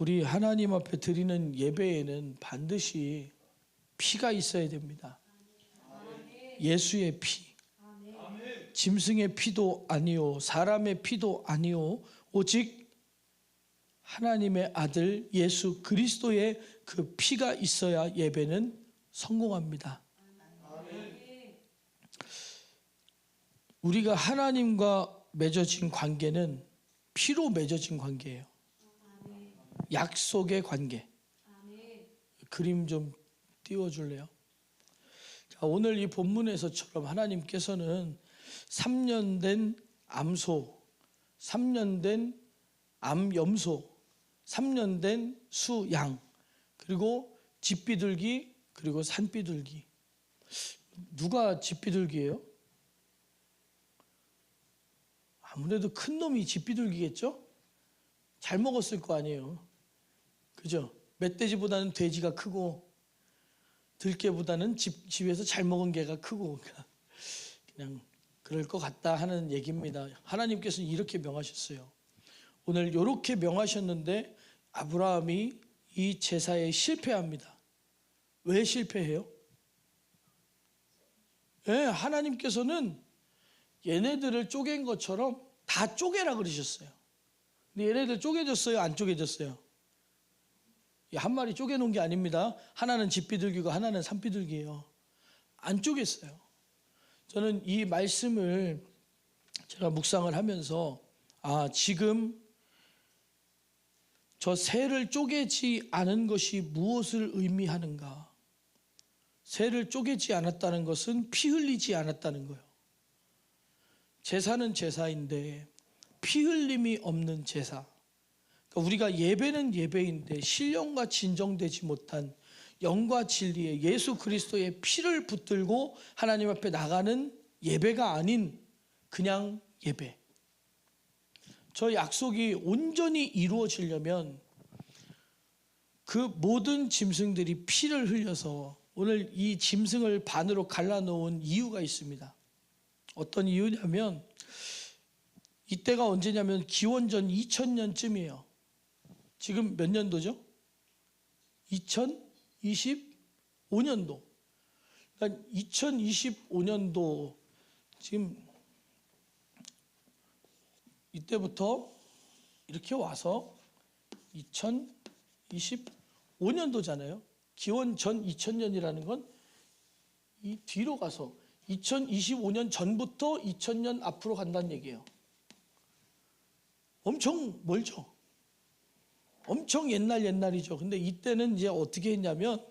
우리 하나님 앞에 드리는 예배에는 반드시 피가 있어야 됩니다. 예수의 피, 짐승의 피도 아니요 사람의 피도 아니요 오직 하나님의 아들 예수 그리스도의 그 피가 있어야 예배는 성공합니다. 우리가 하나님과 맺어진 관계는 피로 맺어진 관계예요. 약속의 관계. 그림 좀 띄워줄래요? 자, 오늘 이 본문에서처럼 하나님께서는 3년 된 암소, 3년 된 암염소, 3년 된 수양, 그리고 집비둘기, 그리고 산비둘기. 누가 집비둘기예요? 아무래도 큰 놈이 집비둘기겠죠? 잘 먹었을 거 아니에요. 그죠? 멧돼지보다는 돼지가 크고 들개보다는 집에서 잘 먹은 개가 크고 그냥 그럴 것 같다 하는 얘기입니다. 하나님께서는 이렇게 명하셨어요. 오늘 이렇게 명하셨는데 아브라함이 이 제사에 실패합니다. 왜 실패해요? 네, 하나님께서는 얘네들을 쪼갠 것처럼 다 쪼개라 그러셨어요. 근데 얘네들 쪼개졌어요? 안 쪼개졌어요? 한 마리 쪼개놓은 게 아닙니다. 하나는 집비둘기고 하나는 산비둘기예요. 안 쪼갰어요. 저는 이 말씀을 제가 묵상을 하면서 지금 저 새를 쪼개지 않은 것이 무엇을 의미하는가? 새를 쪼개지 않았다는 것은 피 흘리지 않았다는 거예요. 제사는 제사인데 피 흘림이 없는 제사. 그러니까 우리가 예배는 예배인데 신령과 진정되지 못한 영과 진리의 예수 그리스도의 피를 붙들고 하나님 앞에 나가는 예배가 아닌 그냥 예배. 저 약속이 온전히 이루어지려면 그 모든 짐승들이 피를 흘려서 오늘 이 짐승을 반으로 갈라놓은 이유가 있습니다. 어떤 이유냐면 이때가 언제냐면 기원전 2000년쯤이에요. 지금 몇 년도죠? 2025년도. 그러니까 2025년도 지금 이때부터 이렇게 와서 2025년도잖아요. 기원전 2000년이라는 건 이 뒤로 가서 2025년 전부터 2000년 앞으로 간다는 얘기예요. 엄청 멀죠. 엄청 옛날이죠. 근데 이때는 이제 어떻게 했냐면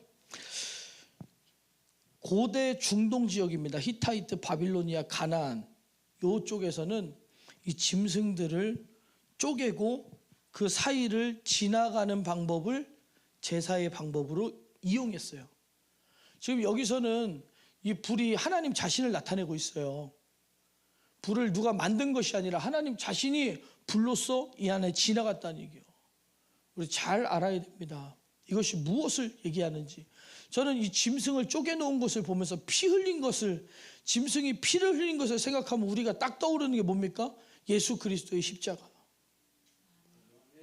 고대 중동 지역입니다. 히타이트, 바빌로니아, 가나안 이쪽에서는 이 짐승들을 쪼개고 그 사이를 지나가는 방법을 제사의 방법으로 이용했어요. 지금 여기서는 이 불이 하나님 자신을 나타내고 있어요. 불을 누가 만든 것이 아니라 하나님 자신이 불로써 이 안에 지나갔다는 얘기예요. 우리 잘 알아야 됩니다. 이것이 무엇을 얘기하는지. 저는 이 짐승을 쪼개놓은 것을 보면서 피 흘린 것을, 짐승이 피를 흘린 것을 생각하면 우리가 딱 떠오르는 게 뭡니까? 예수 그리스도의 십자가.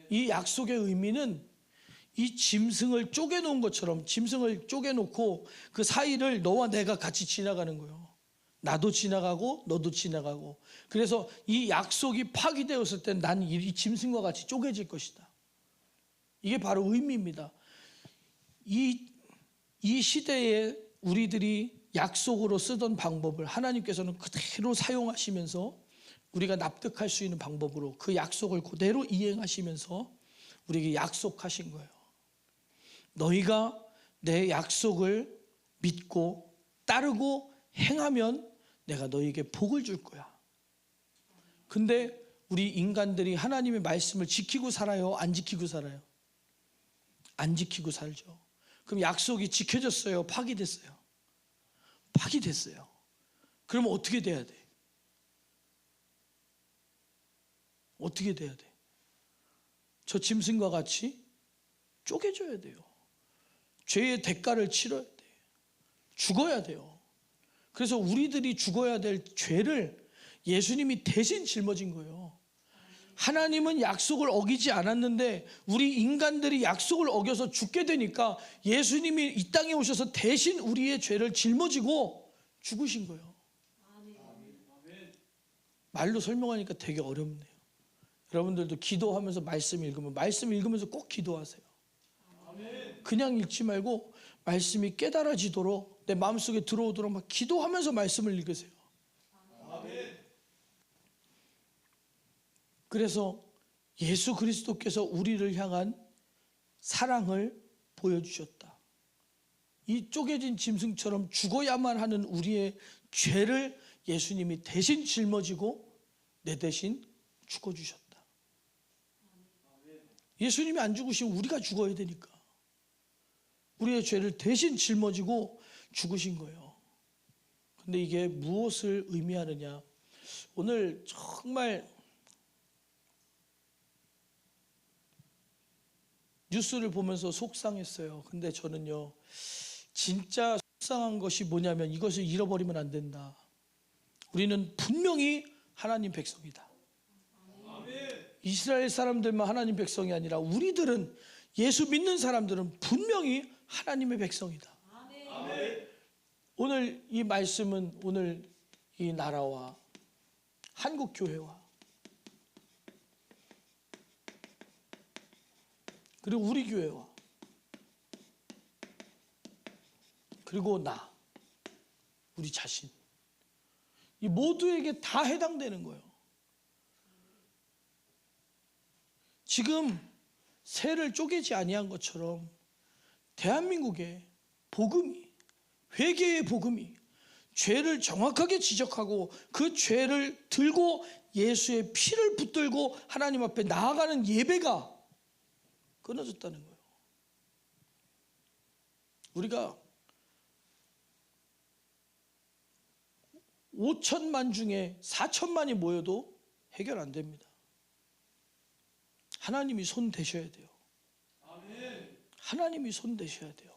이 약속의 의미는 이 짐승을 쪼개놓은 것처럼 짐승을 쪼개놓고 그 사이를 너와 내가 같이 지나가는 거예요. 나도 지나가고 너도 지나가고. 그래서 이 약속이 파기되었을 때 난 이 짐승과 같이 쪼개질 것이다. 이게 바로 의미입니다. 이 시대에 우리들이 약속으로 쓰던 방법을 하나님께서는 그대로 사용하시면서 우리가 납득할 수 있는 방법으로 그 약속을 그대로 이행하시면서 우리에게 약속하신 거예요. 너희가 내 약속을 믿고 따르고 행하면 내가 너희에게 복을 줄 거야. 근데 우리 인간들이 하나님의 말씀을 지키고 살아요? 안 지키고 살아요? 안 지키고 살죠. 그럼 약속이 지켜졌어요? 파기됐어요? 파기됐어요. 그러면 어떻게 돼야 돼? 어떻게 돼야 돼? 저 짐승과 같이 쪼개져야 돼요. 죄의 대가를 치러야 돼요. 죽어야 돼요. 그래서 우리들이 죽어야 될 죄를 예수님이 대신 짊어진 거예요. 하나님은 약속을 어기지 않았는데 우리 인간들이 약속을 어겨서 죽게 되니까 예수님이 이 땅에 오셔서 대신 우리의 죄를 짊어지고 죽으신 거예요. 말로 설명하니까 되게 어렵네요. 여러분들도 기도하면서 말씀 읽으면서 꼭 기도하세요. 그냥 읽지 말고 말씀이 깨달아지도록 내 마음속에 들어오도록 막 기도하면서 말씀을 읽으세요. 그래서 예수 그리스도께서 우리를 향한 사랑을 보여주셨다. 이 쪼개진 짐승처럼 죽어야만 하는 우리의 죄를 예수님이 대신 짊어지고 내 대신 죽어주셨다. 예수님이 안 죽으시면 우리가 죽어야 되니까 우리의 죄를 대신 짊어지고 죽으신 거예요. 근데 이게 무엇을 의미하느냐? 오늘 정말 뉴스를 보면서 속상했어요. 근데 저는요, 진짜 속상한 것이 뭐냐면 이것을 잃어버리면 안 된다. 우리는 분명히 하나님 백성이다. 이스라엘 사람들만 하나님 백성이 아니라 우리들은, 예수 믿는 사람들은 분명히 하나님의 백성이다. 오늘 이 말씀은 오늘 이 나라와 한국 교회와 그리고 우리 교회와 그리고 나, 우리 자신, 이 모두에게 다 해당되는 거예요. 지금 새를 쪼개지 아니한 것처럼 대한민국의 복음이, 회개의 복음이 죄를 정확하게 지적하고 그 죄를 들고 예수의 피를 붙들고 하나님 앞에 나아가는 예배가 끊어졌다는 거예요. 우리가 5천만 중에 4천만이 모여도 해결 안 됩니다. 하나님이 손 대셔야 돼요. 하나님이 손 대셔야 돼요.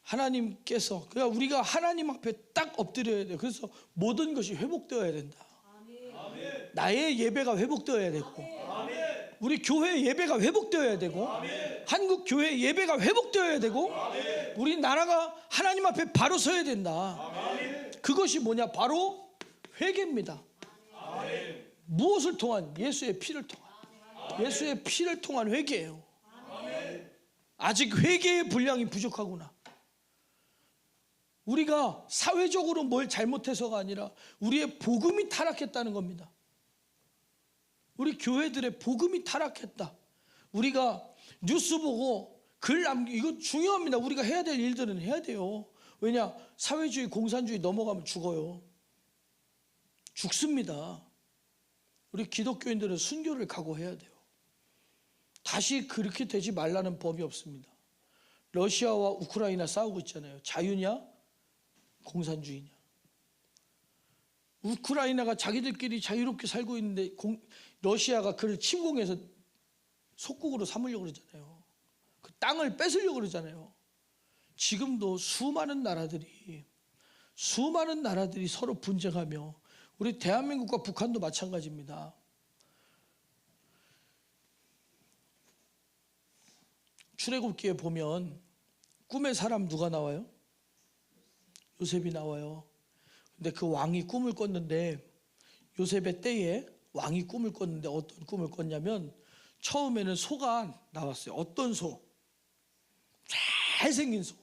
하나님께서, 그러니까 우리가 하나님 앞에 딱 엎드려야 돼요. 그래서 모든 것이 회복되어야 된다. 나의 예배가 회복되어야 되고, 우리 교회 예배가 회복되어야 되고, 한국 교회 예배가 회복되어야 되고, 우리 나라가 하나님 앞에 바로 서야 된다. 그것이 뭐냐? 바로 회개입니다. 무엇을 통한? 예수의 피를 통한. 예수의 피를 통한 회개예요. 아직 회개의 분량이 부족하구나. 우리가 사회적으로 뭘 잘못해서가 아니라 우리의 복음이 타락했다는 겁니다. 우리 교회들의 복음이 타락했다. 우리가 뉴스 보고 글 남기고, 이거 중요합니다. 우리가 해야 될 일들은 해야 돼요. 왜냐? 사회주의, 공산주의 넘어가면 죽어요. 죽습니다. 우리 기독교인들은 순교를 각오해야 돼요. 다시 그렇게 되지 말라는 법이 없습니다. 러시아와 우크라이나 싸우고 있잖아요. 자유냐? 공산주의냐? 우크라이나가 자기들끼리 자유롭게 살고 있는데 러시아가 그를 침공해서 속국으로 삼으려고 그러잖아요. 그 땅을 뺏으려고 그러잖아요. 지금도 수많은 나라들이 서로 분쟁하며, 우리 대한민국과 북한도 마찬가지입니다. 출애굽기에 보면 꿈의 사람 누가 나와요? 요셉이 나와요. 근데 그 왕이 꿈을 꿨는데, 요셉의 때에 왕이 꿈을 꿨는데 어떤 꿈을 꿨냐면, 처음에는 소가 나왔어요. 어떤 소? 잘생긴 소,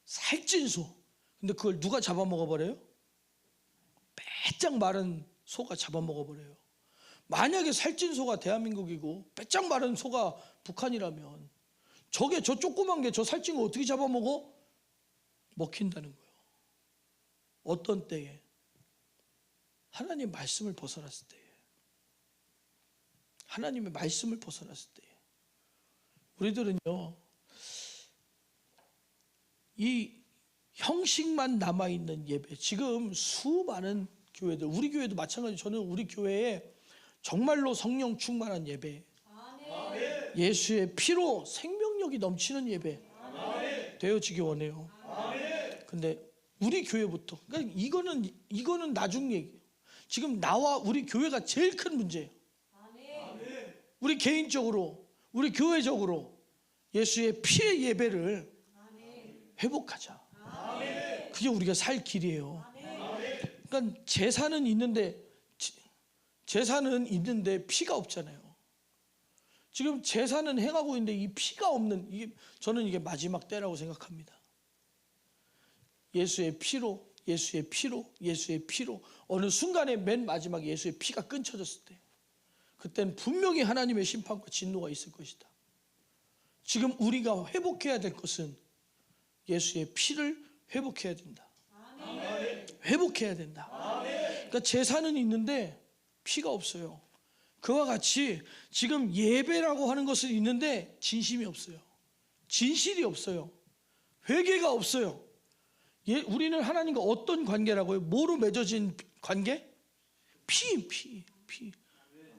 살찐 소. 근데 그걸 누가 잡아먹어버려요? 빼짝 마른 소가 잡아먹어버려요. 만약에 살찐 소가 대한민국이고 빼짝 마른 소가 북한이라면 저게, 저 조그만 게 저 살찐 거 어떻게 잡아먹어? 먹힌다는 거예요. 어떤 때에? 하나님 말씀을 벗어났을 때에. 하나님의 말씀을 벗어났을 때에. 우리들은요, 이 형식만 남아있는 예배, 지금 수많은 교회들, 우리 교회도 마찬가지. 저는 우리 교회에 정말로 성령 충만한 예배, 예수의 피로 생명력이 넘치는 예배 되어지기 원해요. 근데 우리 교회부터, 그러니까 이거는 나중 얘기예요. 지금 나와 우리 교회가 제일 큰 문제예요. 우리 개인적으로, 우리 교회적으로 예수의 피의 예배를 회복하자. 그게 우리가 살 길이에요. 그러니까 제사는 있는데 피가 없잖아요. 지금 제사는 행하고 있는데 이 피가 없는, 저는 이게 마지막 때라고 생각합니다. 예수의 피로 어느 순간에 맨 마지막에 예수의 피가 끊쳐졌을 때, 그때는 분명히 하나님의 심판과 진노가 있을 것이다. 지금 우리가 회복해야 될 것은 예수의 피를 회복해야 된다. 회복해야 된다. 그러니까 제사는 있는데 피가 없어요. 그와 같이 지금 예배라고 하는 것은 있는데 진심이 없어요. 진실이 없어요. 회개가 없어요. 우리는 하나님과 어떤 관계라고요? 뭐로 맺어진 관계? 피.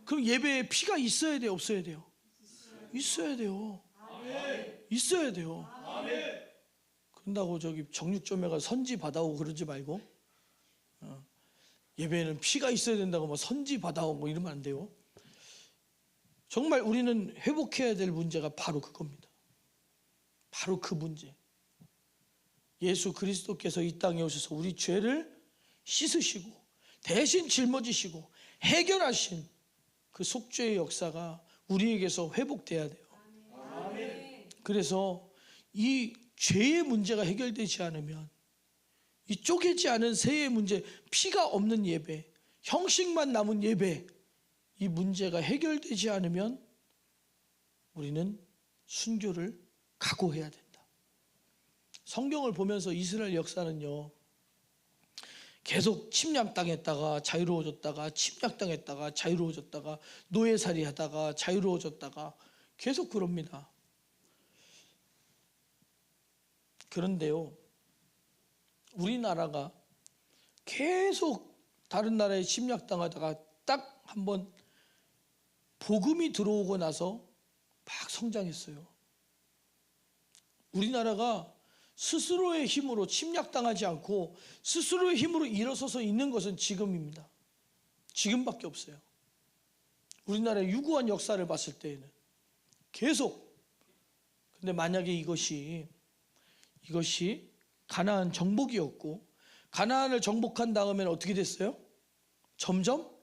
그럼 예배에 피가 있어야 돼요? 없어야 돼요? 있어야 돼요. 있어야 돼요. 그런다고 저기 정육점에 가서 선지 받아오고 그러지 말고, 예배에는 피가 있어야 된다고 뭐 선지 받아오고 뭐 이러면 안 돼요. 정말 우리는 회복해야 될 문제가 바로 그겁니다. 바로 그 문제. 예수 그리스도께서 이 땅에 오셔서 우리 죄를 씻으시고 대신 짊어지시고 해결하신 그 속죄의 역사가 우리에게서 회복돼야 돼요. 그래서 이 죄의 문제가 해결되지 않으면, 이 쪼개지 않은 세의 문제, 피가 없는 예배, 형식만 남은 예배, 이 문제가 해결되지 않으면 우리는 순교를 각오해야 된다. 성경을 보면서 이스라엘 역사는요, 계속 침략당했다가 자유로워졌다가, 침략당했다가 자유로워졌다가, 노예살이 하다가 자유로워졌다가 계속 그럽니다. 그런데요, 우리나라가 계속 다른 나라에 침략당하다가 딱 한번 복음이 들어오고 나서 막 성장했어요. 우리나라가 스스로의 힘으로 침략당하지 않고 스스로의 힘으로 일어서서 있는 것은 지금입니다. 지금밖에 없어요. 우리나라의 유구한 역사를 봤을 때에는 계속. 근데 만약에 이것이 가나안 정복이었고, 가나안을 정복한 다음에는 어떻게 됐어요? 점점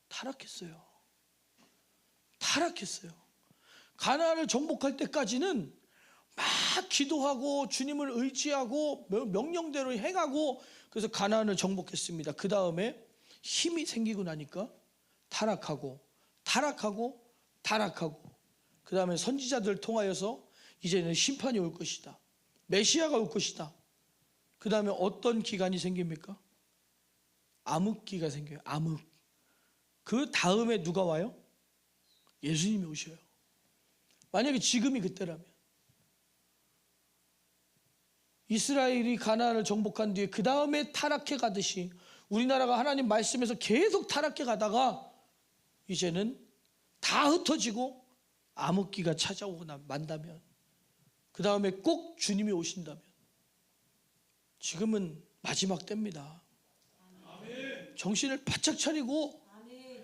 타락했어요. 가나안을 정복할 때까지는 막 기도하고 주님을 의지하고 명령대로 행하고, 그래서 가나안을 정복했습니다. 그 다음에 힘이 생기고 나니까 타락하고, 그 다음에 선지자들을 통하여서 이제는 심판이 올 것이다. 메시아가 올 것이다. 그 다음에 어떤 기간이 생깁니까? 암흑기가 생겨요. 암흑. 그 다음에 누가 와요? 예수님이 오셔요. 만약에 지금이 그때라면, 이스라엘이 가나안을 정복한 뒤에 그 다음에 타락해 가듯이 우리나라가 하나님 말씀에서 계속 타락해 가다가 이제는 다 흩어지고 암흑기가 찾아오고 만다면, 그 다음에 꼭 주님이 오신다면, 지금은 마지막 때입니다. 정신을 바짝 차리고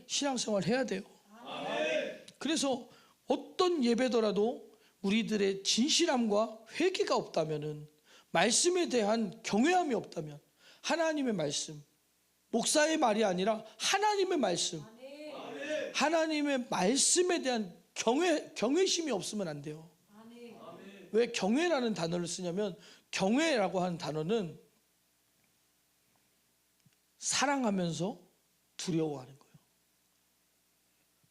신앙생활 해야 돼요. 그래서 어떤 예배더라도 우리들의 진실함과 회개가 없다면은, 말씀에 대한 경외함이 없다면, 하나님의 말씀, 목사의 말이 아니라 하나님의 말씀, 하나님의 말씀에 대한 경외심이 없으면 안 돼요. 왜 경외라는 단어를 쓰냐면, 경외라고 하는 단어는 사랑하면서 두려워하는 거예요.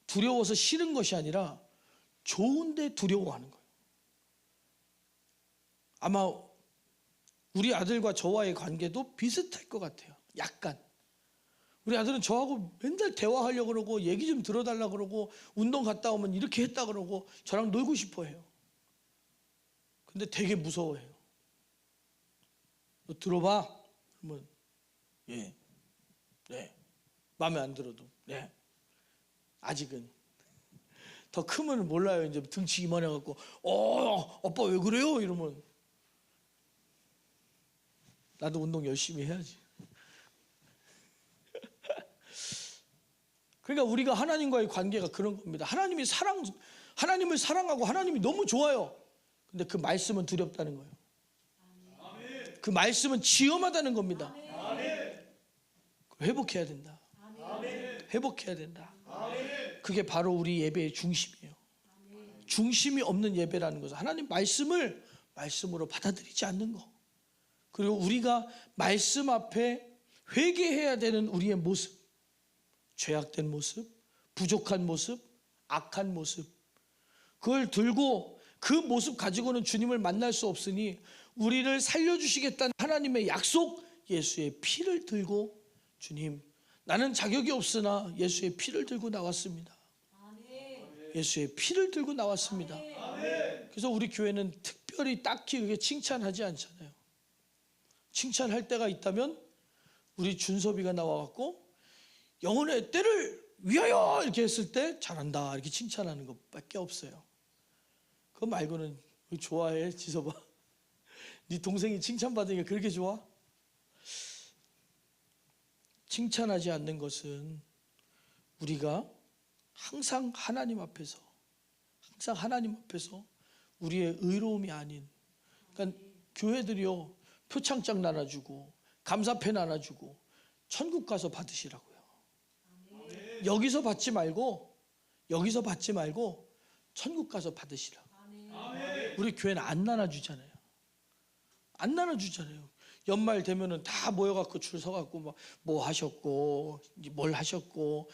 두려워서 싫은 것이 아니라 좋은데 두려워하는 거예요. 아마 우리 아들과 저와의 관계도 비슷할 것 같아요. 약간. 우리 아들은 저하고 맨날 대화하려고 그러고 얘기 좀 들어달라고 그러고, 운동 갔다 오면 이렇게 했다 그러고 저랑 놀고 싶어 해요. 근데 되게 무서워해요. 너 들어봐. 그러면 예, 네, 마음에 안 들어도 네, 아직은. 더 크면 몰라요. 이제 등치 이만해갖고 아빠 왜 그래요? 이러면 나도 운동 열심히 해야지. 그러니까 우리가 하나님과의 관계가 그런 겁니다. 하나님을 사랑하고 하나님이 너무 좋아요. 근데 그 말씀은 두렵다는 거예요. 그 말씀은 지엄하다는 겁니다. 회복해야 된다. 회복해야 된다. 그게 바로 우리 예배의 중심이에요. 중심이 없는 예배라는 것은 하나님 말씀을 말씀으로 받아들이지 않는 거. 그리고 우리가 말씀 앞에 회개해야 되는 우리의 모습, 죄악된 모습, 부족한 모습, 악한 모습, 그걸 들고 그 모습 가지고는 주님을 만날 수 없으니 우리를 살려주시겠다는 하나님의 약속, 예수의 피를 들고, 주님, 나는 자격이 없으나 예수의 피를 들고 나왔습니다. 예수의 피를 들고 나왔습니다. 그래서 우리 교회는 특별히 딱히 그게 칭찬하지 않잖아요. 칭찬할 때가 있다면 우리 준섭이가 나와갖고 영혼의 때를 위하여 이렇게 했을 때 잘한다 이렇게 칭찬하는 것밖에 없어요. 그거 말고는 좋아해 지섭아? 네 동생이 칭찬받으니까 그렇게 좋아? 칭찬하지 않는 것은 우리가 항상 하나님 앞에서 우리의 의로움이 아닌, 그러니까 교회들이요 표창장 나눠주고 감사패 나눠주고 천국 가서 받으시라고요. 여기서 받지 말고 천국 가서 받으시라고. 우리 교회는 안 나눠주잖아요. 연말 되면은 다 모여갖고 줄 서갖고 뭐 하셨고 뭘 하셨고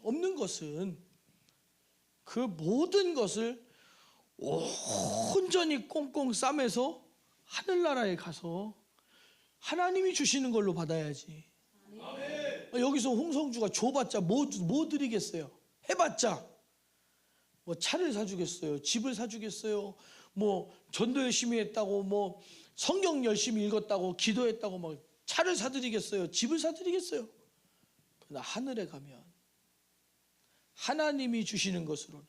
없는 것은 그 모든 것을 온전히 꽁꽁 싸매서 하늘나라에 가서 하나님이 주시는 걸로 받아야지. 여기서 홍성주가 줘봤자 뭐 드리겠어요? 해봤자 뭐 차를 사주겠어요? 집을 사주겠어요? 뭐 전도 열심히 했다고, 뭐 성경 열심히 읽었다고, 기도했다고 막 차를 사드리겠어요? 집을 사드리겠어요? 그러나 하늘에 가면 하나님이 주시는 것으로는,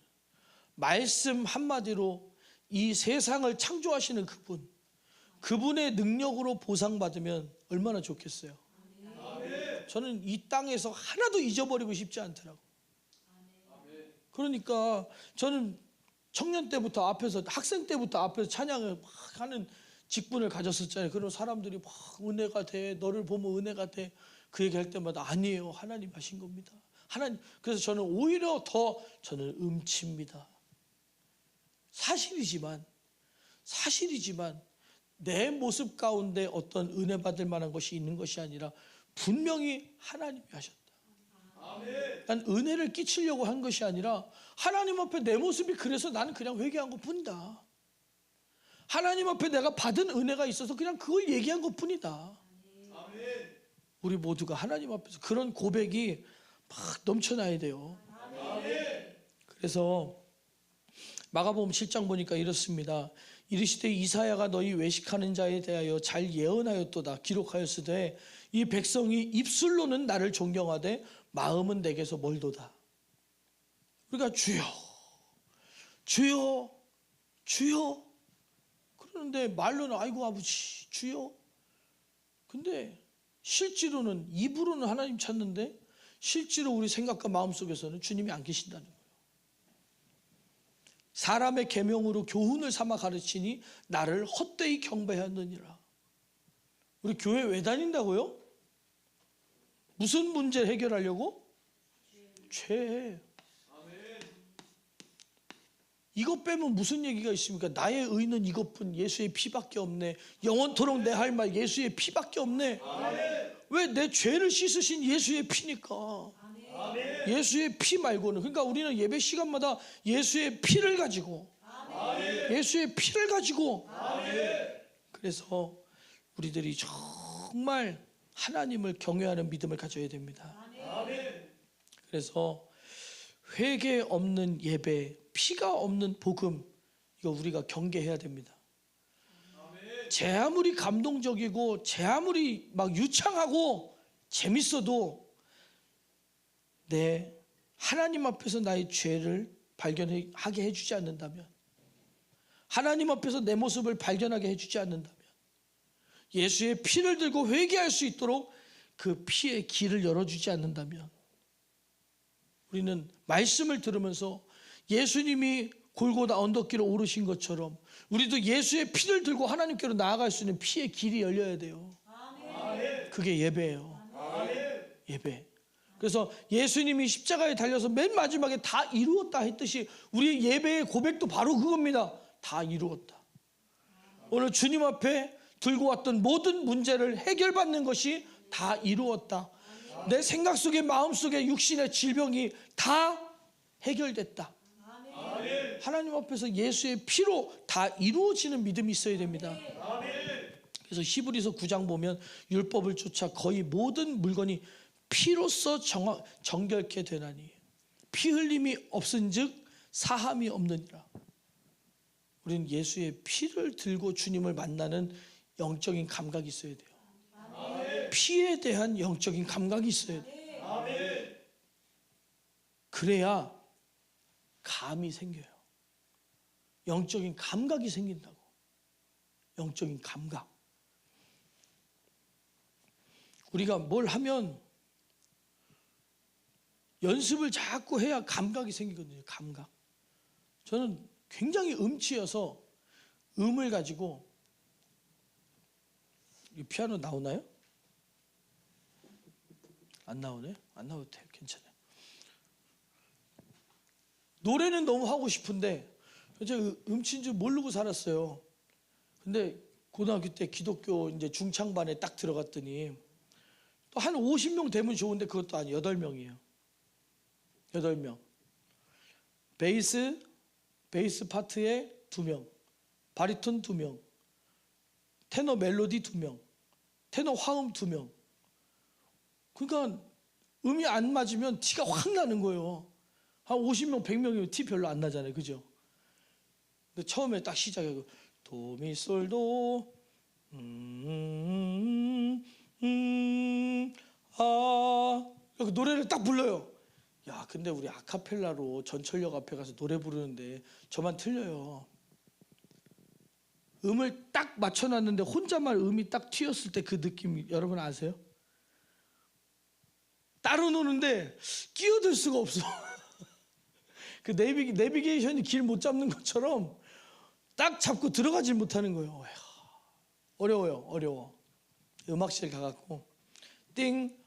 말씀 한마디로 이 세상을 창조하시는 그분의 능력으로 보상받으면 얼마나 좋겠어요. 저는 이 땅에서 하나도 잊어버리고 싶지 않더라고. 그러니까 저는 청년 때부터 앞에서, 학생 때부터 앞에서 찬양을 막 하는 직분을 가졌었잖아요. 그런 사람들이 막 은혜가 돼, 너를 보면 은혜가 돼, 그 얘기할 때마다 아니에요, 하나님 하신 겁니다. 하나님. 그래서 저는 오히려 더 저는 음치입니다. 사실이지만 내 모습 가운데 어떤 은혜 받을 만한 것이 있는 것이 아니라 분명히 하나님이 하셨다. 난 은혜를 끼치려고 한 것이 아니라 하나님 앞에 내 모습이 그래서 나는 그냥 회개한 것뿐이다. 하나님 앞에 내가 받은 은혜가 있어서 그냥 그걸 얘기한 것뿐이다. 우리 모두가 하나님 앞에서 그런 고백이 막 넘쳐나야 돼요. 그래서 마가복음 7장 보니까 이렇습니다. 이르시되 이사야가 너희 외식하는 자에 대하여 잘 예언하였도다. 기록하였으되 이 백성이 입술로는 나를 존경하되 마음은 내게서 멀도다. 그러니까 주여 그러는데 말로는 아이고 아버지 주여. 근데 실제로는 입으로는 하나님 찾는데 실제로 우리 생각과 마음속에서는 주님이 안 계신다는 거예요. 사람의 계명으로 교훈을 삼아 가르치니 나를 헛되이 경배하느니라. 우리 교회 왜 다닌다고요? 무슨 문제 해결하려고? 죄. 이것 빼면 무슨 얘기가 있습니까? 나의 의는 이것뿐, 예수의 피밖에 없네. 영원토록 내 할 말 예수의 피밖에 없네. 왜? 내 죄를 씻으신 예수의 피니까. 예수의 피 말고는. 그러니까 우리는 예배 시간마다 예수의 피를 가지고, 그래서 우리들이 정말 하나님을 경외하는 믿음을 가져야 됩니다. 그래서 회개 없는 예배, 피가 없는 복음, 이거 우리가 경계해야 됩니다. 제 아무리 감동적이고 제 아무리 막 유창하고 재밌어도 내 하나님 앞에서 나의 죄를 발견하게 해주지 않는다면, 하나님 앞에서 내 모습을 발견하게 해주지 않는다면, 예수의 피를 들고 회개할 수 있도록 그 피의 길을 열어주지 않는다면 우리는 말씀을 들으면서 예수님이 골고다 언덕길을 오르신 것처럼 우리도 예수의 피를 들고 하나님께로 나아갈 수 있는 피의 길이 열려야 돼요. 그게 예배예요. 예배. 그래서 예수님이 십자가에 달려서 맨 마지막에 다 이루었다 했듯이 우리 예배의 고백도 바로 그겁니다. 다 이루었다. 오늘 주님 앞에 들고 왔던 모든 문제를 해결받는 것이 다 이루었다. 내 생각 속에 마음 속에 육신의 질병이 다 해결됐다. 하나님 앞에서 예수의 피로 다 이루어지는 믿음이 있어야 됩니다. 그래서 히브리서 9장 보면 율법을 쫓아 거의 모든 물건이 피로써 정결케 되나니 피 흘림이 없은즉 사함이 없느니라. 우리는 예수의 피를 들고 주님을 만나는 영적인 감각이 있어야 돼요. 피에 대한 영적인 감각이 있어야 돼요. 그래야 감이 생겨요. 영적인 감각이 생긴다고. 영적인 감각. 우리가 뭘 하면 연습을 자꾸 해야 감각이 생기거든요. 감각. 저는 굉장히 음치여서 음을 가지고, 이 피아노 나오나요? 안 나오네? 안 나와도 돼요. 괜찮아요. 노래는 너무 하고 싶은데 제가 음치인 줄 모르고 살았어요. 근데 고등학교 때 기독교 이제 중창반에 딱 들어갔더니 또 한 50명 되면 좋은데 그것도 아니 8명이에요. 8명. 베이스 파트에 2명, 바리톤 2명, 테너 멜로디 2명, 테너 화음 2명. 그러니까 음이 안 맞으면 티가 확 나는 거예요. 한 50명, 100명이면 티 별로 안 나잖아요. 그죠? 근데 처음에 딱 시작해요. 도미솔도 이렇게 노래를 딱 불러요. 야, 근데 우리 아카펠라로 전철역 앞에 가서 노래 부르는데 저만 틀려요. 음을 딱 맞춰놨는데 혼자만 음이 딱 튀었을 때 그 느낌 여러분 아세요? 따로 노는데 끼어들 수가 없어. 그 내비게이션이 길 못 잡는 것처럼 딱 잡고 들어가질 못하는 거예요. 어려워요. 어려워. 음악실 가갖고 띵,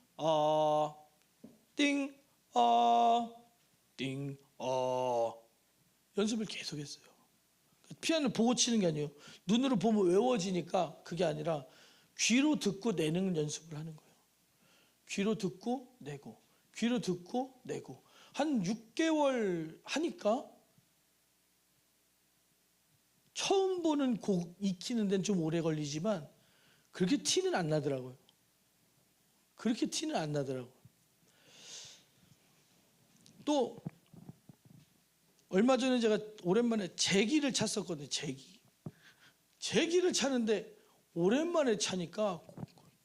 띵, 띵, 연습을 계속했어요. 피아노를 보고 치는 게 아니에요. 눈으로 보면 외워지니까 그게 아니라 귀로 듣고 내는 연습을 하는 거예요. 귀로 듣고 내고, 귀로 듣고 내고. 한 6개월 하니까 처음 보는 곡 익히는 데는 좀 오래 걸리지만 그렇게 티는 안 나더라고요. 그렇게 티는 안 나더라고요. 또 얼마 전에 제가 오랜만에 제기를 찼었거든요. 제기를 차는데 오랜만에 차니까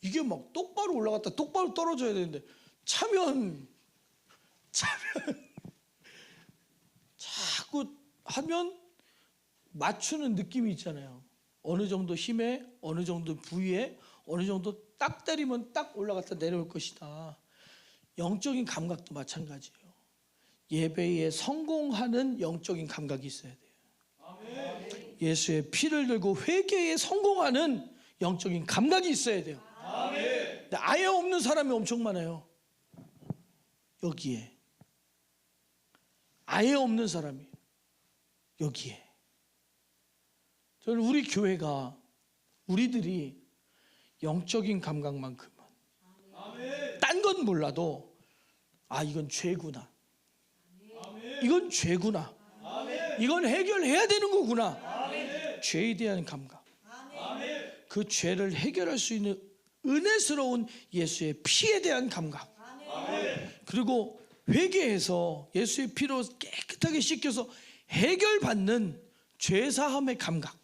이게 막 똑바로 올라갔다 똑바로 떨어져야 되는데 차면 자꾸 하면 맞추는 느낌이 있잖아요. 어느 정도 힘에, 어느 정도 부위에, 어느 정도 딱 때리면 딱 올라갔다 내려올 것이다. 영적인 감각도 마찬가지예요. 예배에 성공하는 영적인 감각이 있어야 돼요. 아멘. 예수의 피를 들고 회개에 성공하는 영적인 감각이 있어야 돼요. 아멘. 근데 아예 없는 사람이 엄청 많아요. 여기에 아예 없는 사람이 여기에. 저는 우리 교회가 우리들이 영적인 감각만큼은 딴 건 몰라도 이건 죄구나. 이건 죄구나. 이건 해결해야 되는 거구나. 죄에 대한 감각. 그 죄를 해결할 수 있는 은혜스러운 예수의 피에 대한 감각. 그리고 회개해서 예수의 피로 깨끗하게 씻겨서 해결받는 죄사함의 감각.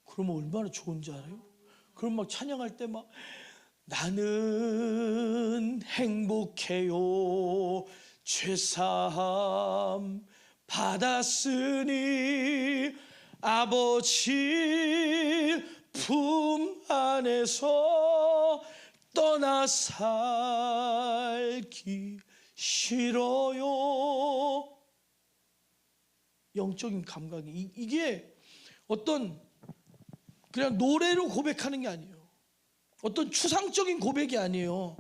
그러면 얼마나 좋은지 알아요? 그럼 막 찬양할 때 막 나는 행복해요 죄사함 받았으니 아버지 품 안에서 떠나 살기 싫어요. 영적인 감각이 이게 어떤 그냥 노래로 고백하는 게 아니에요. 어떤 추상적인 고백이 아니에요.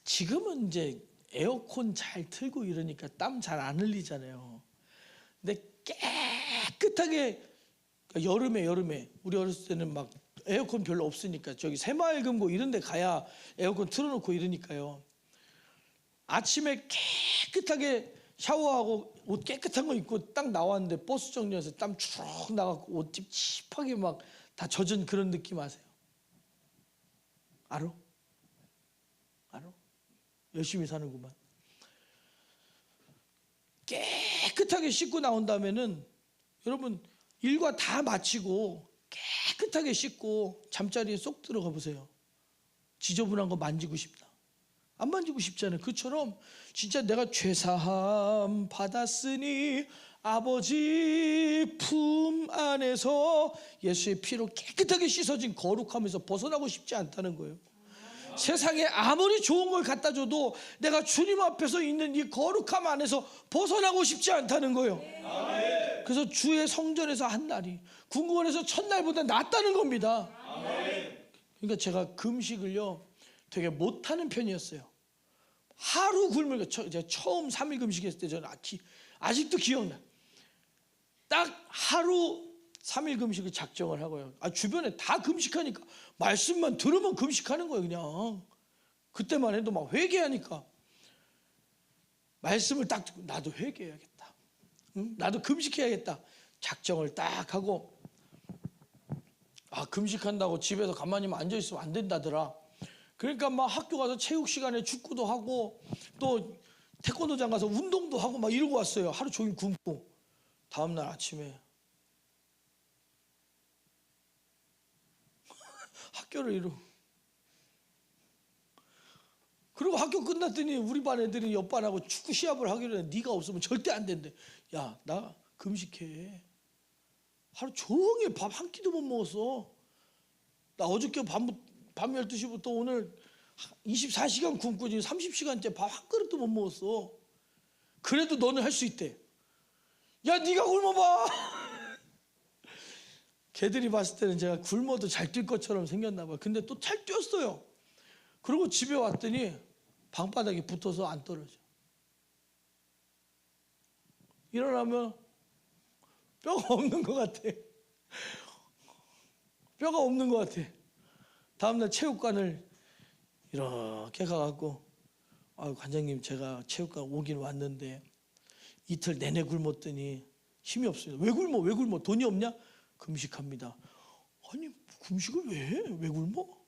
지금은 이제 에어컨 잘 틀고 이러니까 땀 잘 안 흘리잖아요. 근데 깨끗하게 여름에 우리 어렸을 때는 막 에어컨 별로 없으니까 저기 새마을금고 이런 데 가야 에어컨 틀어놓고 이러니까요. 아침에 깨끗하게 샤워하고 옷 깨끗한 거 입고 딱 나왔는데 버스 정류장에서 땀 쭉 나갖고 옷 찝찝하게 막 다 젖은 그런 느낌 아세요? 알아? 열심히 사는구만. 깨끗하게 씻고 나온 다음에는 여러분 일과 다 마치고 깨끗하게 씻고 잠자리에 쏙 들어가 보세요. 지저분한 거 만지고 싶다. 안 만지고 싶잖아요. 그처럼 진짜 내가 죄사함 받았으니 아버지 품 안에서 예수의 피로 깨끗하게 씻어진 거룩함에서 벗어나고 싶지 않다는 거예요. 세상에 아무리 좋은 걸 갖다 줘도 내가 주님 앞에서 있는 이 거룩함 안에서 벗어나고 싶지 않다는 거예요. 그래서 주의 성전에서 한 날이 궁궐에서 첫날보다 낫다는 겁니다. 그러니까 제가 금식을요 되게 못하는 편이었어요. 하루 굶으니까 제가 처음 3일 금식했을 때 저는 아직도 기억나. 딱 하루 3일 금식을 작정을 하고요. 주변에 다 금식하니까 말씀만 들으면 금식하는 거예요. 그냥 그때만 해도 막 회개하니까 말씀을 딱 듣고 나도 회개해야겠다. 응? 나도 금식해야겠다. 작정을 딱 하고 금식한다고 집에서 가만히만 앉아있으면 안 된다더라. 그러니까 막 학교 가서 체육 시간에 축구도 하고 또 태권도장 가서 운동도 하고 막 이러고 왔어요. 하루 종일 굶고 다음날 아침에 학교를 이루고 그리고 학교 끝났더니 우리 반 애들이 옆반하고 축구 시합을 하기로 했는데 네가 없으면 절대 안 된대. 야, 나 금식해. 하루 종일 밥 한 끼도 못 먹었어. 나 어저께 밤 12시부터 오늘 24시간 굶고 지금 30시간째 밥 한 그릇도 못 먹었어. 그래도 너는 할 수 있대. 야, 네가 굶어봐. 걔들이 봤을 때는 제가 굶어도 잘 뛸 것처럼 생겼나 봐. 근데 또 잘 뛰었어요. 그리고 집에 왔더니 방바닥에 붙어서 안 떨어져. 일어나면 뼈가 없는 것 같아. 뼈가 없는 것 같아. 다음날 체육관을 이렇게 가갖고 관장님 제가 체육관 오긴 왔는데 이틀 내내 굶었더니 힘이 없어요. 왜 굶어? 돈이 없냐? 금식합니다. 아니 금식을 왜 해? 왜 굶어?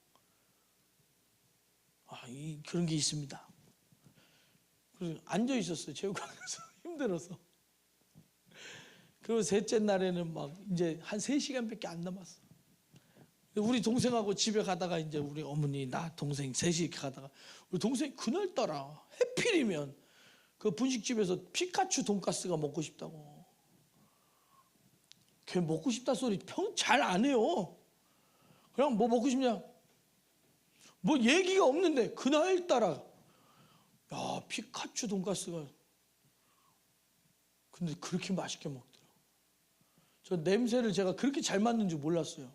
그런 게 있습니다. 그래서 앉아 있었어요. 체육관에서 힘들어서. 그리고 셋째 날에는 막 이제 한 3시간밖에 안 남았어. 우리 동생하고 집에 가다가 이제 우리 어머니 나 동생 셋이 이렇게 가다가 우리 동생이 그날따라 해필이면 그 분식집에서 피카츄 돈가스가 먹고 싶다고. 걔 먹고 싶다 소리 잘 안 해요. 그냥 뭐 먹고 싶냐? 뭐 얘기가 없는데 그날따라 야 피카츄 돈가스가 근데 그렇게 맛있게 먹더라고. 저 냄새를 제가 그렇게 잘 맡는 줄 몰랐어요.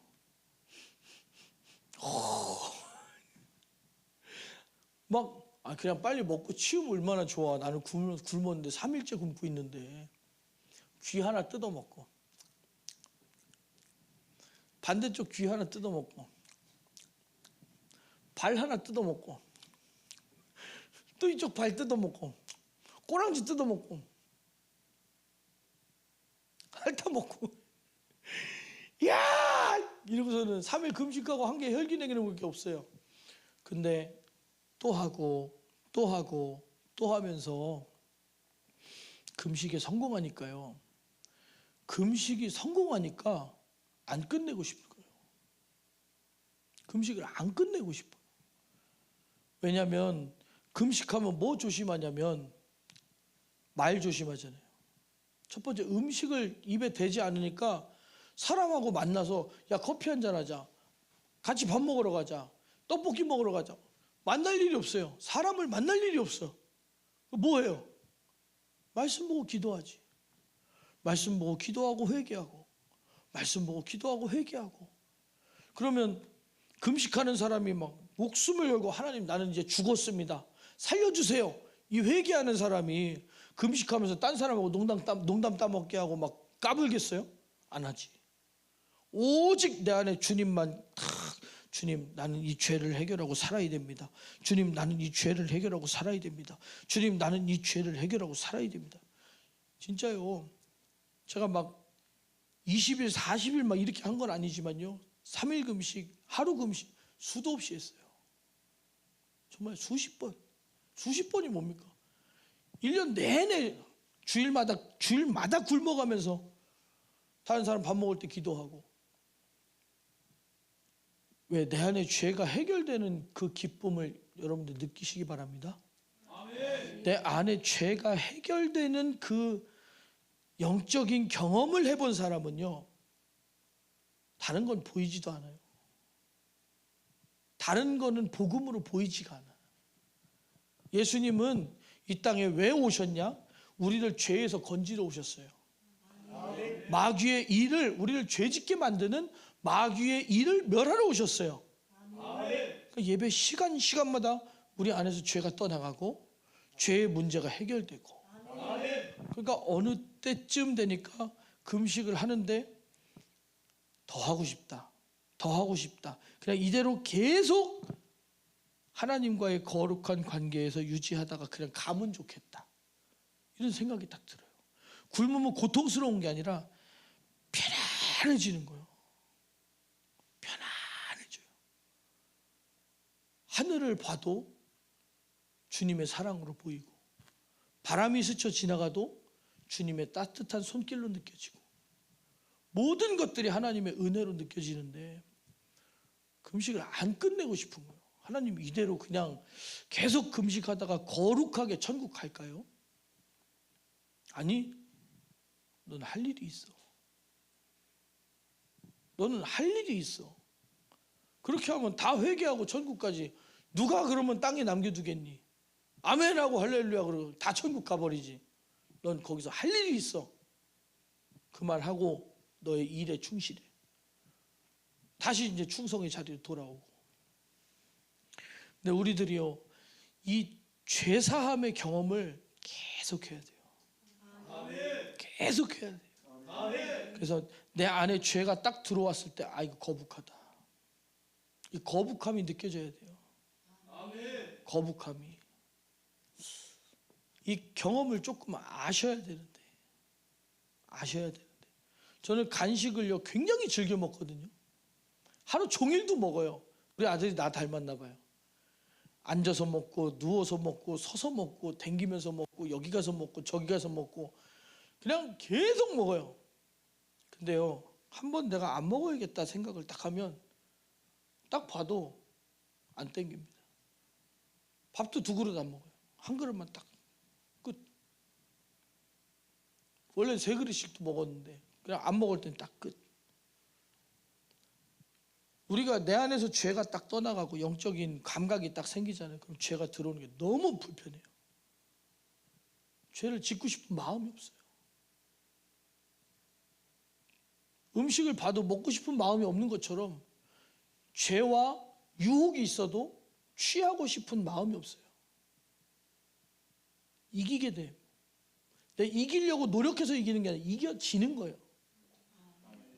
막 그냥 빨리 먹고 치우면 얼마나 좋아. 나는 굶었는데 3일째 굶고 있는데 귀 하나 뜯어먹고 반대쪽 귀 하나 뜯어먹고 발 하나 뜯어먹고 또 이쪽 발 뜯어먹고 꼬랑지 뜯어먹고 핥아먹고 야! 이러고서는 3일 금식하고 한 게 혈기내기는 게 없어요. 근데 또 하고 또 하고 또 하면서 금식에 성공하니까요. 금식이 성공하니까 안 끝내고 싶은 거예요. 금식을 안 끝내고 싶어요. 왜냐하면 금식하면 뭐 조심하냐면 말 조심하잖아요. 첫 번째 음식을 입에 대지 않으니까 사람하고 만나서 야 커피 한잔 하자. 같이 밥 먹으러 가자. 떡볶이 먹으러 가자. 만날 일이 없어요. 사람을 만날 일이 없어. 뭐예요? 말씀 보고 기도하지. 말씀 보고 기도하고 회개하고, 말씀 보고 기도하고 회개하고. 그러면 금식하는 사람이 막 목숨을 걸고 하나님 나는 이제 죽었습니다, 살려주세요, 이 회개하는 사람이 금식하면서 딴 사람하고 농담 따먹게 하고 막 까불겠어요? 안 하지. 오직 내 안에 주님만 주님 나는 이 죄를 해결하고 살아야 됩니다. 주님 나는 이 죄를 해결하고 살아야 됩니다. 주님 나는 이 죄를 해결하고 살아야 됩니다. 진짜요. 제가 막 20일 40일 막 이렇게 한 건 아니지만요, 3일 금식 하루 금식 수도 없이 했어요. 정말 수십 번이 뭡니까? 1년 내내 주일마다 굶어가면서 다른 사람 밥 먹을 때 기도하고. 왜? 내 안에 죄가 해결되는 그 기쁨을 여러분들 느끼시기 바랍니다. 아멘. 내 안에 죄가 해결되는 그 영적인 경험을 해본 사람은요, 다른 건 보이지도 않아요. 다른 거는 복음으로 보이지가 않아요. 예수님은 이 땅에 왜 오셨냐? 우리를 죄에서 건지러 오셨어요. 마귀의 일을, 우리를 죄짓게 만드는 마귀의 일을 멸하러 오셨어요. 그러니까 예배 시간마다 우리 안에서 죄가 떠나가고 죄의 문제가 해결되고. 그러니까 어느 때쯤 되니까 금식을 하는데 더 하고 싶다, 더 하고 싶다. 그냥 이대로 계속 하나님과의 거룩한 관계에서 유지하다가 그냥 가면 좋겠다, 이런 생각이 딱 들어요. 굶으면 고통스러운 게 아니라 편안해지는 거예요. 편안해져요. 하늘을 봐도 주님의 사랑으로 보이고, 바람이 스쳐 지나가도 주님의 따뜻한 손길로 느껴지고, 모든 것들이 하나님의 은혜로 느껴지는데 금식을 안 끝내고 싶은 거예요. 하나님 이대로 그냥 계속 금식하다가 거룩하게 천국 갈까요? 아니, 너는 할 일이 있어. 너는 할 일이 있어. 그렇게 하면 다 회개하고 천국까지 누가 그러면 땅에 남겨두겠니? 아멘하고 할렐루야 그러고 다 천국 가버리지. 넌 거기서 할 일이 있어. 그 말하고 너의 일에 충실해. 다시 이제 충성의 자리로 돌아오고. 근데 우리들이요, 이 죄사함의 경험을 계속해야 돼요. 계속해야 돼요. 그래서 내 안에 죄가 딱 들어왔을 때, 아, 이거 거북하다, 이 거북함이 느껴져야 돼요. 거북함이. 이 경험을 조금 아셔야 되는데. 저는 간식을요 굉장히 즐겨 먹거든요. 하루 종일도 먹어요. 우리 아들이 나 닮았나 봐요. 앉아서 먹고 누워서 먹고 서서 먹고 댕기면서 먹고 여기 가서 먹고 저기 가서 먹고 그냥 계속 먹어요. 근데요, 한번 내가 안 먹어야겠다 생각을 딱 하면 딱 봐도 안 땡깁니다. 밥도 2그릇 안 먹어요. 한 그릇만 딱 끝. 원래 3그릇씩도 먹었는데 그냥 안 먹을 땐 딱 끝. 우리가 내 안에서 죄가 딱 떠나가고 영적인 감각이 딱 생기잖아요. 그럼 죄가 들어오는 게 너무 불편해요. 죄를 짓고 싶은 마음이 없어요. 음식을 봐도 먹고 싶은 마음이 없는 것처럼 죄와 유혹이 있어도 취하고 싶은 마음이 없어요. 이기게 돼. 내가 이기려고 노력해서 이기는 게 아니라 이겨지는 거예요.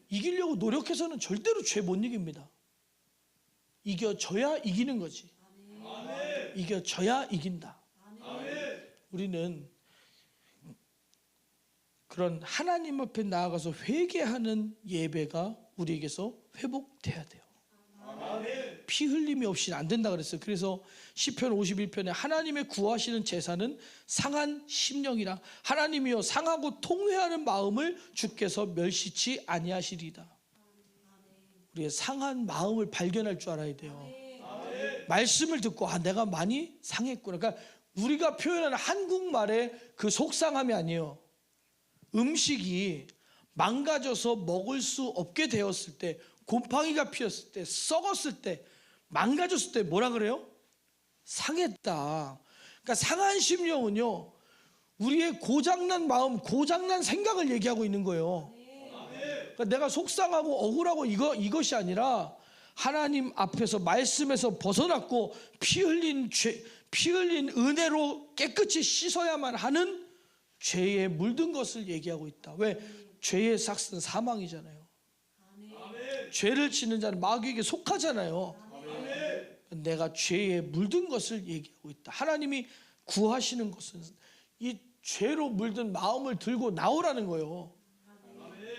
이기려고 노력해서는 절대로 죄 못 이깁니다. 이겨져야 이기는 거지. 이겨져야 이긴다. 우리는 그런 하나님 앞에 나아가서 회개하는 예배가 우리에게서 회복돼야 돼요. 피 흘림이 없이는 안 된다 그랬어요. 그래서 시편 51편에 하나님의 구하시는 제사는 상한 심령이라, 하나님이여 상하고 통회하는 마음을 주께서 멸시치 아니하시리다. 우리의 상한 마음을 발견할 줄 알아야 돼요. 말씀을 듣고 아, 내가 많이 상했구나. 그러니까 우리가 표현하는 한국말의 그 속상함이 아니에요. 음식이 망가져서 먹을 수 없게 되었을 때, 곰팡이가 피었을 때, 썩었을 때, 망가졌을 때 뭐라 그래요? 상했다. 그러니까 상한 심령은요, 우리의 고장난 마음, 고장난 생각을 얘기하고 있는 거예요. 그러니까 내가 속상하고 억울하고 이것이 아니라 하나님 앞에서 말씀에서 벗어났고 피 흘린 은혜로 깨끗이 씻어야만 하는 죄에 물든 것을 얘기하고 있다. 왜? 죄의 삭은 사망이잖아요. 죄를 짓는 자는 마귀에게 속하잖아요. 내가 죄에 물든 것을 얘기하고 있다. 하나님이 구하시는 것은 이 죄로 물든 마음을 들고 나오라는 거예요.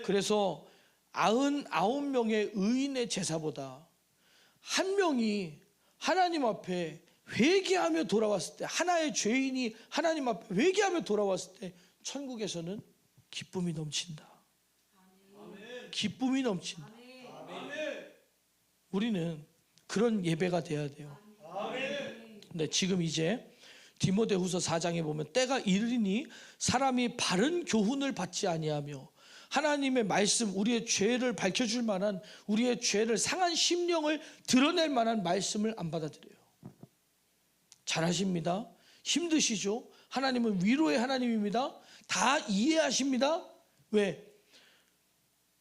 그래서 99명의 의인의 제사보다 한 명이 하나님 앞에 회개하며 돌아왔을 때, 하나의 죄인이 하나님 앞에 회개하며 돌아왔을 때 천국에서는 기쁨이 넘친다. 기쁨이 넘친다. 우리는 그런 예배가 돼야 돼요. 근데 지금 이제 디모데후서 4장에 보면 때가 이르리니 사람이 바른 교훈을 받지 아니하며 하나님의 말씀, 우리의 죄를 밝혀줄 만한, 우리의 죄를 상한 심령을 드러낼 만한 말씀을 안 받아들여요. 잘하십니다. 힘드시죠? 하나님은 위로의 하나님입니다. 다 이해하십니다. 왜?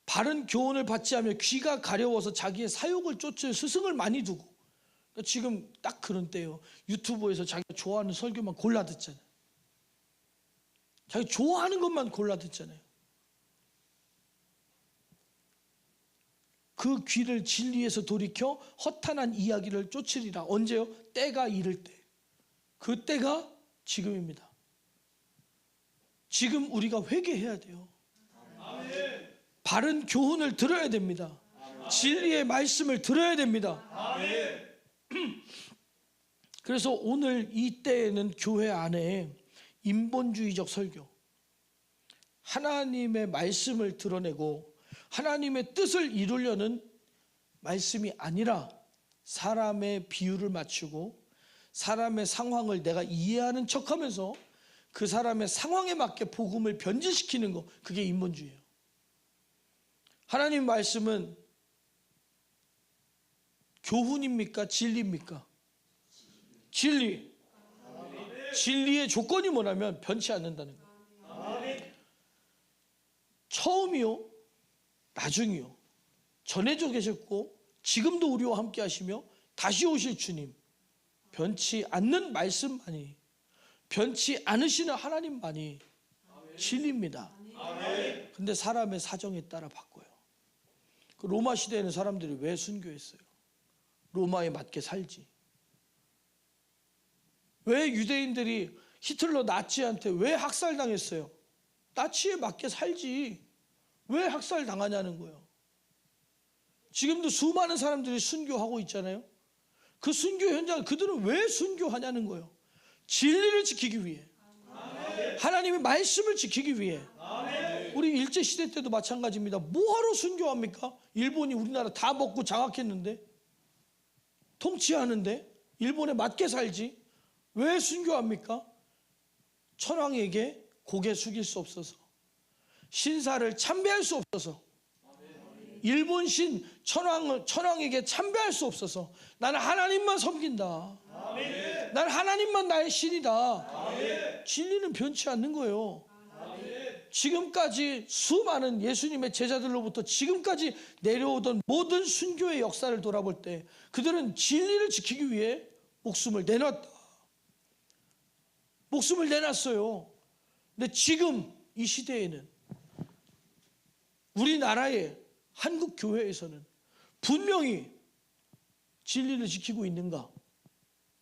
바른 교훈을 받지 않으며 귀가 가려워서 자기의 사욕을 쫓을 스승을 많이 두고, 그러니까 지금 딱 그런 때예요. 유튜브에서 자기가 좋아하는 설교만 골라 듣잖아요. 자기 좋아하는 것만 골라 듣잖아요. 그 귀를 진리에서 돌이켜 허탄한 이야기를 쫓으리라. 언제요? 때가 이를 때. 그 때가 지금입니다. 지금 우리가 회개해야 돼요. 바른 교훈을 들어야 됩니다. 진리의 말씀을 들어야 됩니다. 그래서 오늘 이 때에는 교회 안에 인본주의적 설교, 하나님의 말씀을 드러내고 하나님의 뜻을 이루려는 말씀이 아니라 사람의 비유를 맞추고 사람의 상황을 내가 이해하는 척하면서 그 사람의 상황에 맞게 복음을 변질시키는 거, 그게 인본주의예요. 하나님 말씀은 교훈입니까? 진리입니까? 진리. 진리의 조건이 뭐냐면 변치 않는다는 거예요. 처음이요, 나중이요, 전해져 계셨고 지금도 우리와 함께 하시며 다시 오실 주님, 변치 않는 말씀만이, 변치 않으시는 하나님만이 진리입니다. 근데 사람의 사정에 따라 바꿔요. 그 로마 시대에는 사람들이 왜 순교했어요? 로마에 맞게 살지. 왜 유대인들이 히틀러 나치한테 왜 학살당했어요? 나치에 맞게 살지. 왜 학살당하냐는 거예요. 지금도 수많은 사람들이 순교하고 있잖아요. 그 순교 현장, 그들은 왜 순교하냐는 거예요. 진리를 지키기 위해, 하나님의 말씀을 지키기 위해. 우리 일제시대 때도 마찬가지입니다. 뭐하러 순교합니까? 일본이 우리나라 다 먹고 장악했는데, 통치하는데 일본에 맞게 살지. 왜 순교합니까? 천황에게 고개 숙일 수 없어서, 신사를 참배할 수 없어서, 일본 신 천황에게 참배할 수 없어서, 나는 하나님만 섬긴다. 나는 하나님만 나의 신이다. 진리는 변치 않는 거예요. 지금까지 수많은 예수님의 제자들로부터 지금까지 내려오던 모든 순교의 역사를 돌아볼 때 그들은 진리를 지키기 위해 목숨을 내놨다. 목숨을 내놨어요. 근데 지금 이 시대에는, 우리나라의 한국 교회에서는 분명히 진리를 지키고 있는가?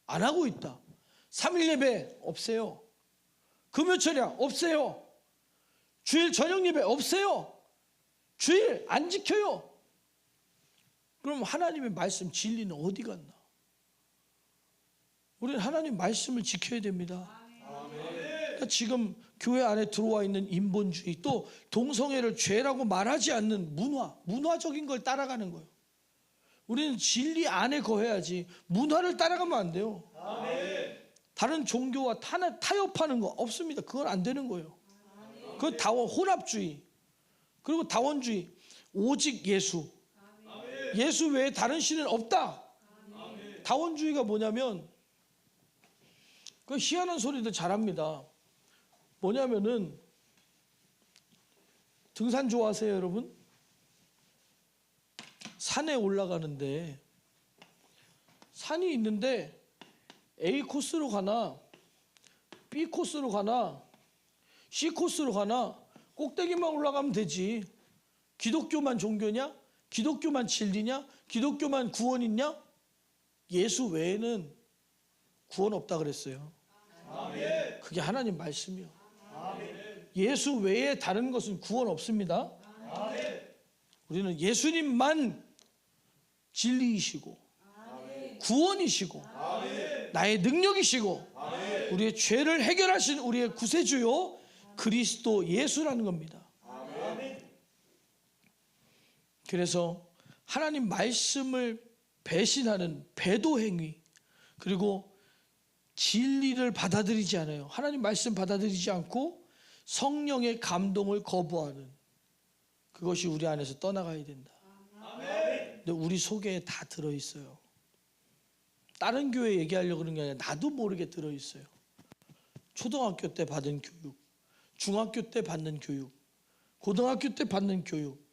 안 하고 있다. 3일 예배 없어요. 금요철야 없어요. 주일 저녁 예배 없어요. 주일 안 지켜요. 그럼 하나님의 말씀, 진리는 어디 갔나? 우리는 하나님 말씀을 지켜야 됩니다. 그러니까 지금 교회 안에 들어와 있는 인본주의, 또 동성애를 죄라고 말하지 않는 문화적인 걸 따라가는 거예요. 우리는 진리 안에 거해야지 문화를 따라가면 안 돼요. 다른 종교와 타협하는 거 없습니다. 그건 안 되는 거예요. 그건 혼합주의, 그리고 다원주의. 오직 예수, 예수 외에 다른 신은 없다. 다원주의가 뭐냐면 그 희한한 소리도 잘합니다. 뭐냐면은 등산 좋아하세요, 여러분? 산에 올라가는데 산이 있는데 A 코스로 가나 B 코스로 가나 C 코스로 가나 꼭대기만 올라가면 되지. 기독교만 종교냐? 기독교만 진리냐? 기독교만 구원 있냐? 예수 외에는 구원 없다 그랬어요. 그게 하나님 말씀이요. 예수 외에 다른 것은 구원 없습니다. 우리는 예수님만 진리이시고 구원이시고 나의 능력이시고 우리의 죄를 해결하신 우리의 구세주요 그리스도 예수라는 겁니다. 그래서 하나님 말씀을 배신하는 배도 행위, 그리고 진리를 받아들이지 않아요. 하나님 말씀 받아들이지 않고 성령의 감동을 거부하는, 그것이 우리 안에서 떠나가야 된다. 근데 우리 속에 다 들어있어요. 다른 교회 얘기하려고 그러는 게 아니라 나도 모르게 들어있어요. 초등학교 때 받은 교육, 중학교 때 받는 교육, 고등학교 때 받는 교육,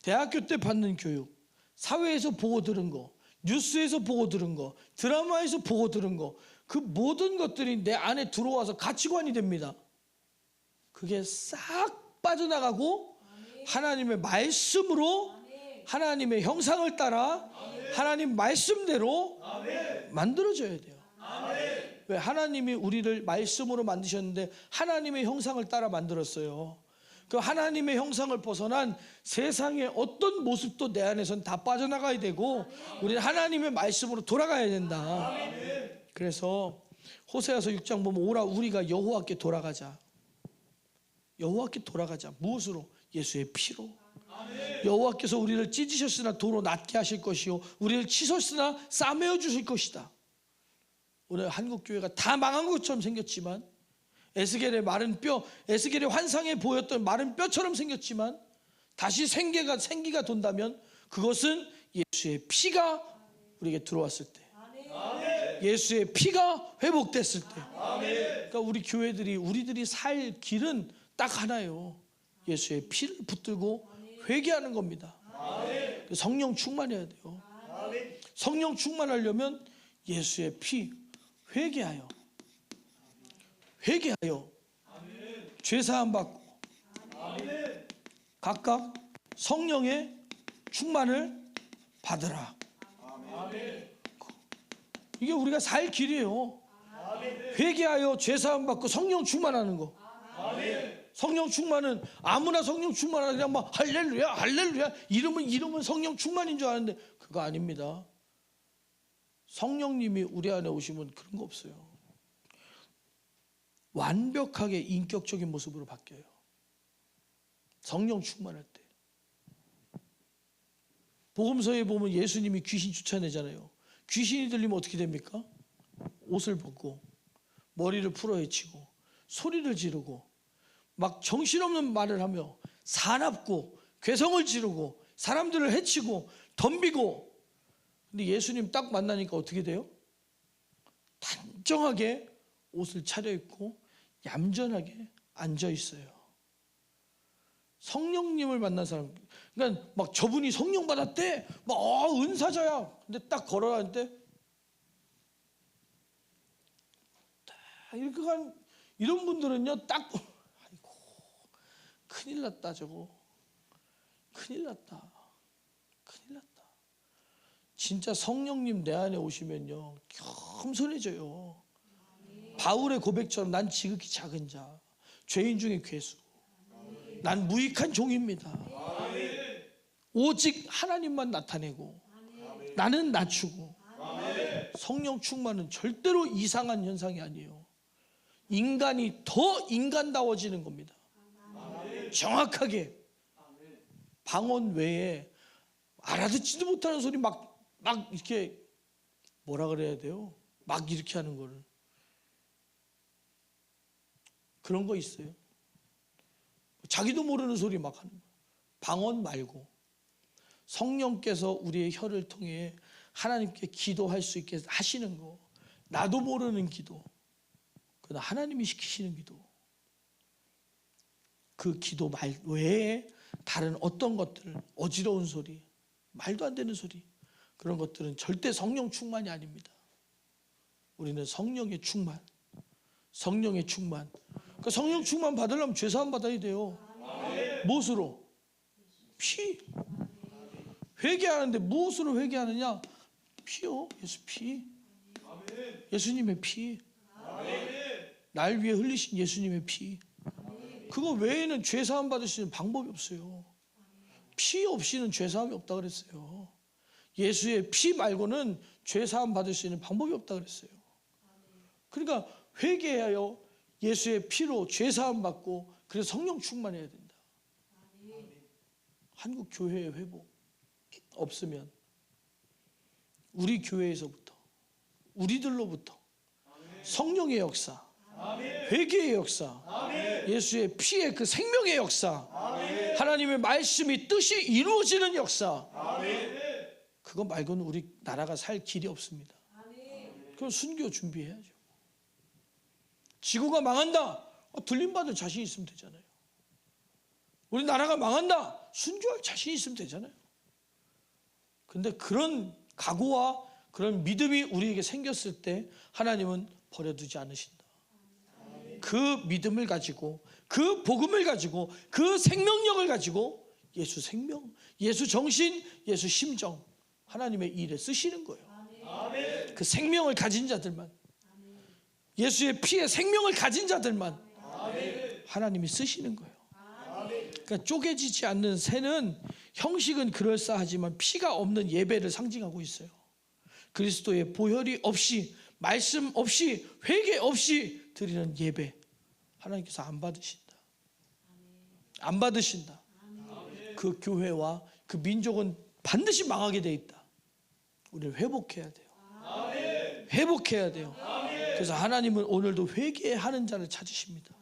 대학교 때 받는 교육, 사회에서 보고 들은 거, 뉴스에서 보고 들은 거, 드라마에서 보고 들은 거, 그 모든 것들이 내 안에 들어와서 가치관이 됩니다. 그게 싹 빠져나가고 하나님의 말씀으로, 하나님의 형상을 따라 하나님 말씀대로 만들어져야 돼요. 왜? 하나님이 우리를 말씀으로 만드셨는데 하나님의 형상을 따라 만들었어요. 그 하나님의 형상을 벗어난 세상의 어떤 모습도 내 안에선 다 빠져나가야 되고 우리는 하나님의 말씀으로 돌아가야 된다. 그래서 호세아서 6장 보면 오라 우리가 여호와께 돌아가자. 여호와께 돌아가자. 무엇으로? 예수의 피로. 여호와께서 우리를 찢으셨으나 도로 낫게 하실 것이요 우리를 치셨으나 싸매어 주실 것이다. 오늘 한국 교회가 다 망한 것처럼 생겼지만, 에스겔의 마른 뼈, 에스겔의 환상에 보였던 마른 뼈처럼 생겼지만 다시 생기가 돈다면 그것은 예수의 피가 우리에게 들어왔을 때, 예수의 피가 회복됐을 때. 그러니까 우리 교회들이, 우리들이 살 길은 딱 하나예요. 예수의 피를 붙들고 회개하는 겁니다. 성령 충만해야 돼요. 성령 충만하려면 예수의 피, 회개하여 죄사함 받고 각각 성령의 충만을 받으라. 이게 우리가 살 길이에요. 회개하여 죄사함 받고 성령 충만하는 거. 성령 충만은 아무나 성령 충만하는, 그냥 막 할렐루야 할렐루야 이름은 성령 충만인 줄 아는데 그거 아닙니다. 성령님이 우리 안에 오시면 그런 거 없어요. 완벽하게 인격적인 모습으로 바뀌어요. 성령 충만할 때. 복음서에 보면 예수님이 귀신 쫓아내잖아요. 귀신이 들리면 어떻게 됩니까? 옷을 벗고 머리를 풀어헤치고 소리를 지르고 막 정신없는 말을 하며 사납고 괴성을 지르고 사람들을 해치고 덤비고. 근데 예수님 딱 만나니까 어떻게 돼요? 단정하게 옷을 차려입고 얌전하게 앉아 있어요. 성령님을 만난 사람, 그러니까 막 저분이 성령 받았대, 막 은사자야. 근데 딱 걸어가는데 이렇게 간 이런 분들은요, 딱 아이고 큰일 났다 저거, 큰일 났다. 진짜 성령님 내 안에 오시면요 겸손해져요. 바울의 고백처럼 난 지극히 작은 자, 죄인 중에 괴수, 난 무익한 종입니다. 오직 하나님만 나타내고 나는 낮추고. 성령 충만은 절대로 이상한 현상이 아니에요. 인간이 더 인간다워지는 겁니다. 정확하게 방언 외에 알아듣지도 못하는 소리 막 이렇게 뭐라 그래야 돼요? 막 이렇게 하는 거를. 그런 거 있어요. 자기도 모르는 소리 막 하는 거. 방언 말고 성령께서 우리의 혀를 통해 하나님께 기도할 수 있게 하시는 거. 나도 모르는 기도. 그건 하나님이 시키시는 기도. 그 기도 말 외에 다른 어떤 것들, 어지러운 소리, 말도 안 되는 소리, 그런 것들은 절대 성령 충만이 아닙니다. 우리는 성령의 충만, 성령의 충만. 그러니까 성령 충만 받으려면 죄사함 받아야 돼요. 무엇으로? 피. 회개하는데 무엇으로 회개하느냐? 피요. 예수 피. 예수님의 피. 날 위해 흘리신 예수님의 피. 그거 외에는 죄사함 받을 수 있는 방법이 없어요. 피 없이는 죄사함이 없다 그랬어요. 예수의 피 말고는 죄사함 받을 수 있는 방법이 없다 그랬어요. 그러니까 회개하여 예수의 피로 죄사함 받고 그래서 성령 충만해야 된다. 한국 교회의 회복 없으면 우리 교회에서부터, 우리들로부터 성령의 역사, 회개의 역사, 예수의 피의 그 생명의 역사, 하나님의 말씀이 뜻이 이루어지는 역사, 그거 말고는 우리 나라가 살 길이 없습니다. 그럼 순교 준비해야죠. 지구가 망한다, 들림받을 자신 있으면 되잖아요. 우리 나라가 망한다, 순교할 자신 있으면 되잖아요. 근데 그런 각오와 그런 믿음이 우리에게 생겼을 때 하나님은 버려두지 않으신다. 그 믿음을 가지고, 그 복음을 가지고, 그 생명력을 가지고 예수 생명, 예수 정신, 예수 심정, 하나님의 일에 쓰시는 거예요. 그 생명을 가진 자들만, 예수의 피에 생명을 가진 자들만 하나님이 쓰시는 거예요. 그러니까 쪼개지지 않는 새는 형식은 그럴싸하지만 피가 없는 예배를 상징하고 있어요. 그리스도의 보혈이 없이, 말씀 없이, 회개 없이 드리는 예배, 하나님께서 안 받으신다. 안 받으신다. 그 교회와 그 민족은 반드시 망하게 돼 있다. 우리를 회복해야 돼요. 회복해야 돼요. 그래서 하나님은 오늘도 회개하는 자를 찾으십니다.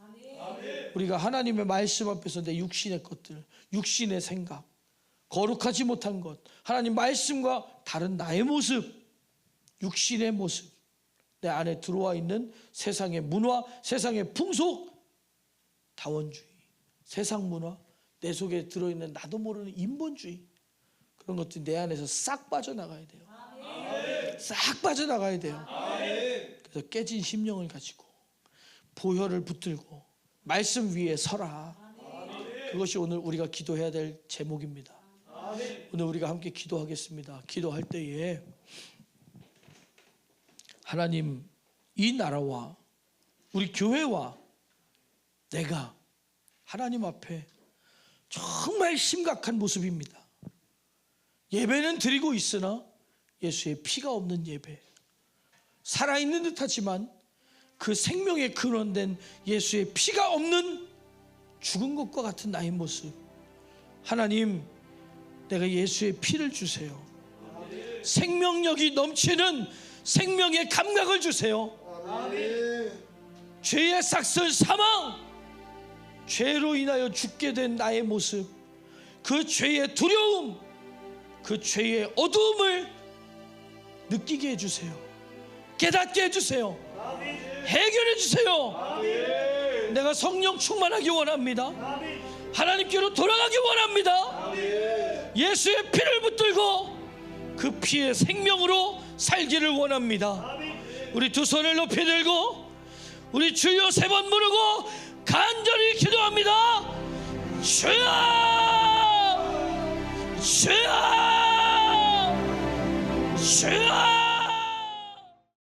우리가 하나님의 말씀 앞에서 내 육신의 것들, 육신의 생각, 거룩하지 못한 것, 하나님 말씀과 다른 나의 모습, 육신의 모습, 내 안에 들어와 있는 세상의 문화, 세상의 풍속, 다원주의, 세상 문화, 내 속에 들어있는 나도 모르는 인본주의, 그런 것들이 내 안에서 싹 빠져나가야 돼요. 싹 빠져나가야 돼요. 그래서 깨진 심령을 가지고 보혈을 붙들고 말씀 위에 서라. 그것이 오늘 우리가 기도해야 될 제목입니다. 오늘 우리가 함께 기도하겠습니다. 기도할 때에 하나님, 이 나라와 우리 교회와 내가 하나님 앞에 정말 심각한 모습입니다. 예배는 드리고 있으나 예수의 피가 없는 예배, 살아있는 듯하지만 그 생명의 근원된 예수의 피가 없는 죽은 것과 같은 나의 모습, 하나님, 내가 예수의 피를 주세요. 생명력이 넘치는 생명의 감각을 주세요. 죄의 삭슬 사망, 죄로 인하여 죽게 된 나의 모습, 그 죄의 두려움, 그 죄의 어두움을 느끼게 해주세요. 깨닫게 해주세요. 해결해 주세요. 내가 성령 충만하기 원합니다. 하나님께로 돌아가기 원합니다. 예수의 피를 붙들고 그 피의 생명으로 살기를 원합니다. 우리 두 손을 높이 들고 우리 주여 3번 부르고 간절히 기도합니다. 주여, 주여, 주여.